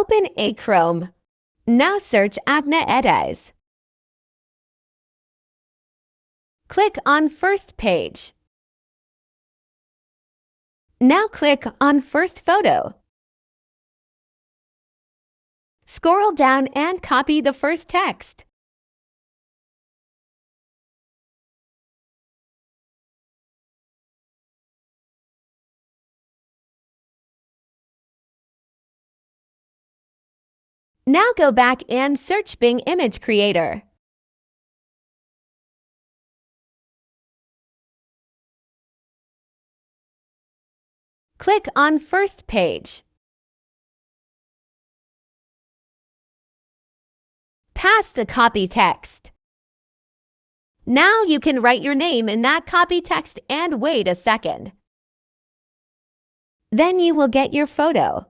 Open a Chrome. Now search photo.Plz. Click on First Page. Now click on First Photo. Scroll down and copy the first text. Now go back and search Bing Image Creator. Click on First Page. Paste the copy text. Now you can write your name in that copy text and wait a second. Then you will get your photo.